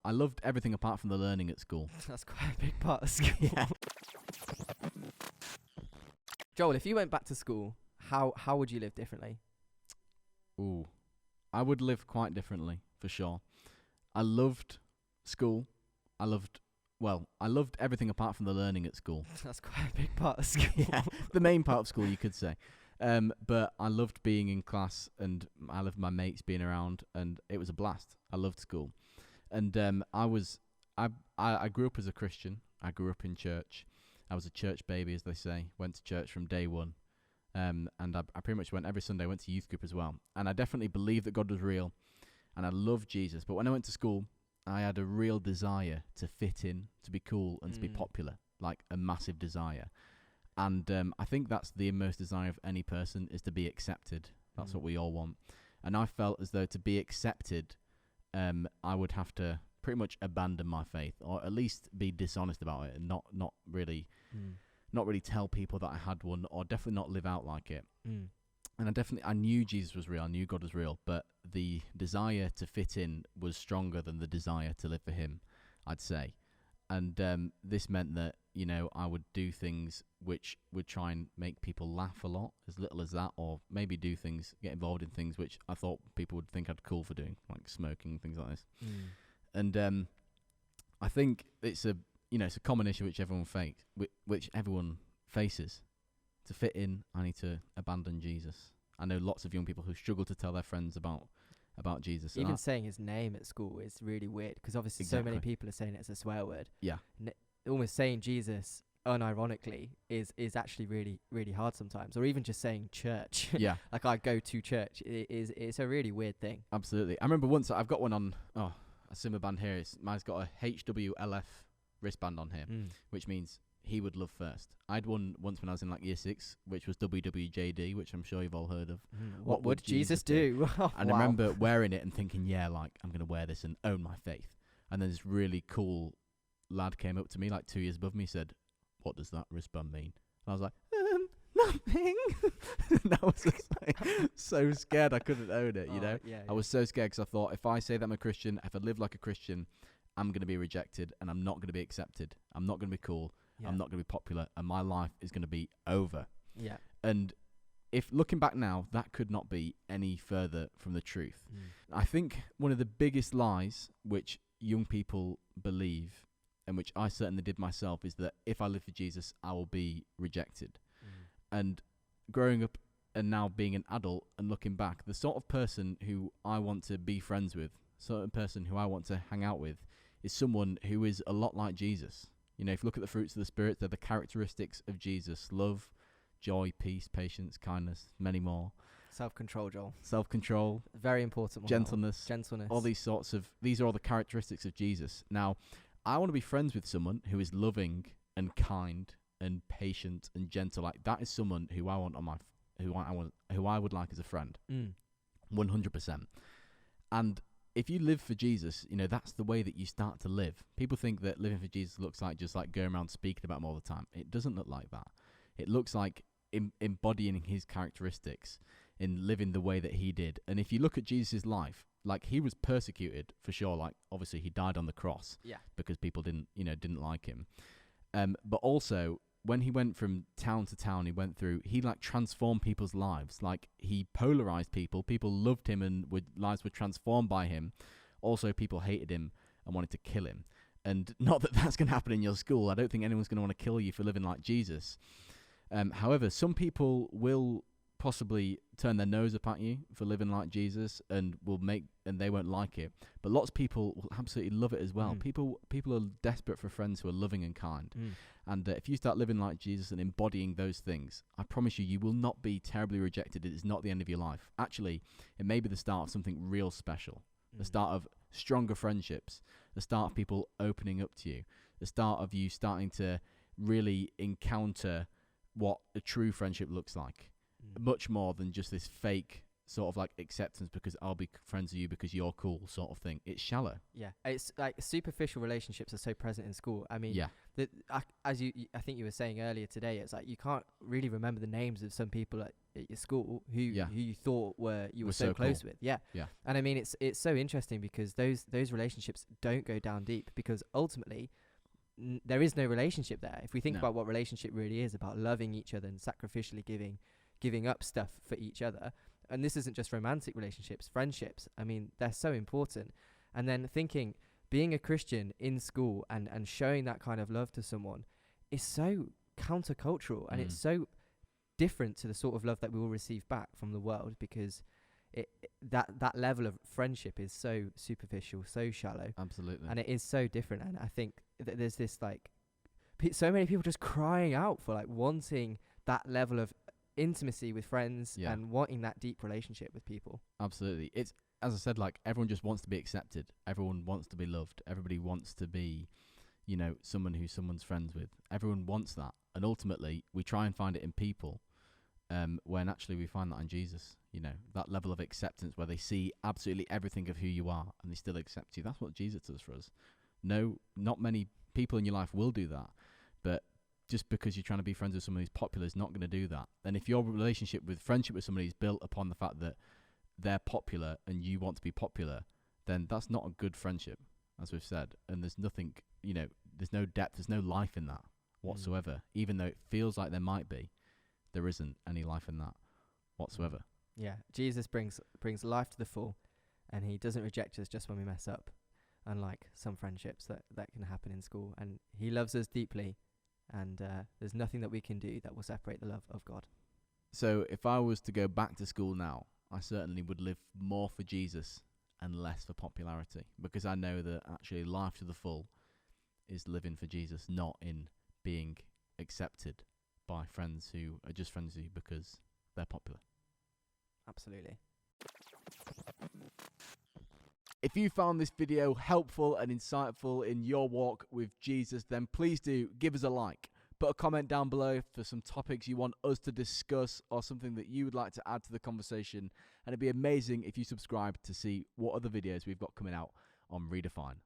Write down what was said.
I loved everything apart from the learning at school. That's quite a big part of school. Yeah. Joel, if you went back to school, how would you live differently? Ooh, I would live quite differently, for sure. I loved school. I loved everything apart from the learning at school. That's quite a big part of school. Yeah, the main part of school, you could say. But I loved being in class, and I loved my mates being around, and it was a blast. I loved school. And I grew up as a Christian. I grew up in church. I was a church baby, as they say. Went to church from day one. And I pretty much went every Sunday. I went to youth group as well. And I definitely believed that God was real. And I loved Jesus. But when I went to school, I had a real desire to fit in, to be cool, and to be popular. Like a massive desire. And I think that's the inmost desire of any person, is to be accepted. That's what we all want. And I felt as though to be accepted, I would have to pretty much abandon my faith, or at least be dishonest about it, and not really tell people that I had one, or definitely not live out like it. And I knew Jesus was real, I knew God was real, but the desire to fit in was stronger than the desire to live for Him, I'd say. And this meant that, I would do things which would try and make people laugh a lot, as little as that, or maybe get involved in things which I thought people would think I'd cool for doing, like smoking, things like this. And I think it's a common issue which everyone faces. To fit in, I need to abandon Jesus. I know lots of young people who struggle to tell their friends about Jesus. Even saying his name at school is really weird, because obviously so many people are saying it as a swear word. Yeah. Almost saying Jesus unironically is actually really, really hard sometimes. Or even just saying church. Yeah. Like I go to church. It's a really weird thing. Absolutely. I remember once I've got one on a similar band here. Mine's got a HWLF wristband on here, which means He would love first. I had one once when I was in like year 6, which was WWJD, which I'm sure you've all heard of. What would Jesus do? And I remember wearing it and thinking, yeah, like I'm going to wear this and own my faith. And then this really cool lad came up to me, like 2 years above me, said, "What does that wristband mean?" And I was like, nothing. And I was just like, so scared I couldn't own it, Yeah, I was so scared, because I thought, if I say that I'm a Christian, if I live like a Christian, I'm going to be rejected, and I'm not going to be accepted. I'm not going to be cool. Yeah. I'm not going to be popular, and my life is going to be over. Yeah. And if looking back now, that could not be any further from the truth. I think one of the biggest lies which young people believe, and which I certainly did myself, is that if I live for Jesus, I will be rejected. And growing up and now being an adult and looking back, the sort of person who I want to be friends with, sort of person who I want to hang out with, is someone who is a lot like Jesus. If you look at the fruits of the Spirit, they're the characteristics of Jesus: love, joy, peace, patience, kindness, many more. Self-control, Joel. Self-control. Very important one. Gentleness. Gentleness. These are all the characteristics of Jesus. Now, I want to be friends with someone who is loving and kind and patient and gentle. Like, that is someone who I want who I would like as a friend. 100%. And if you live for Jesus, that's the way that you start to live. People think that living for Jesus looks like just like going around speaking about him all the time. It doesn't look like that. It looks like embodying his characteristics, in living the way that he did. And if you look at Jesus' life, like, he was persecuted for sure. Like, obviously he died on the cross because people didn't like him. But also, when he went from town to town, he like transformed people's lives. Like, he polarized people. People loved him and lives were transformed by him. Also, people hated him and wanted to kill him. And not that that's going to happen in your school. I don't think anyone's going to want to kill you for living like Jesus. However, some people will possibly turn their nose up at you for living like Jesus, and they won't like it. But lots of people will absolutely love it as well. People are desperate for friends who are loving and kind. And if you start living like Jesus and embodying those things, I promise you will not be terribly rejected. It is not the end of your life. Actually, it may be the start of something real special. The start of stronger friendships. The start of people opening up to you. The start of you starting to really encounter what a true friendship looks like. Much more than just this fake sort of like acceptance because I'll be friends with you because you're cool sort of thing. It's shallow. Yeah, it's like superficial relationships are so present in school. I mean, Yeah. as I think you were saying earlier today, it's like you can't really remember the names of some people at your school who you thought you were so close cool. with. Yeah. Yeah. And I mean, it's so interesting because those relationships don't go down deep because ultimately there is no relationship there. If we think about what relationship really is, about loving each other and sacrificially giving up stuff for each other. And this isn't just romantic relationships, friendships. I mean, they're so important. And then thinking, being a Christian in school and showing that kind of love to someone is so countercultural, and it's so different to the sort of love that we will receive back from the world, because that level of friendship is so superficial, so shallow. Absolutely. And it is so different. And I think that there's this like so many people just crying out for like wanting that level of intimacy with friends and wanting that deep relationship with people. Absolutely. It's, as I said, like everyone just wants to be accepted. Everyone wants to be loved. Everybody wants to be, you know, someone who someone's friends with. Everyone wants that. And ultimately, we try and find it in people, when actually we find that in Jesus. You know, that level of acceptance where they see absolutely everything of who you are and they still accept you. That's what Jesus does for us. No, not many people in your life will do that. But just because you're trying to be friends with someone who's popular is not going to do that. And if your friendship with somebody is built upon the fact that they're popular and you want to be popular, then that's not a good friendship, as we've said. And there's nothing, you know, there's no depth, there's no life in that whatsoever. Even though it feels like there might be, there isn't any life in that whatsoever. Yeah, Jesus brings life to the full, and he doesn't reject us just when we mess up, unlike some friendships that can happen in school. And he loves us deeply, and there's nothing that we can do that will separate the love of God. So if I was to go back to school now, I certainly would live more for Jesus and less for popularity, because I know that actually life to the full is living for Jesus, not in being accepted by friends who are just friends with you because they're popular. Absolutely. If you found this video helpful and insightful in your walk with Jesus, then please do give us a like. Put a comment down below for some topics you want us to discuss or something that you would like to add to the conversation. And it'd be amazing if you subscribe to see what other videos we've got coming out on Redefine.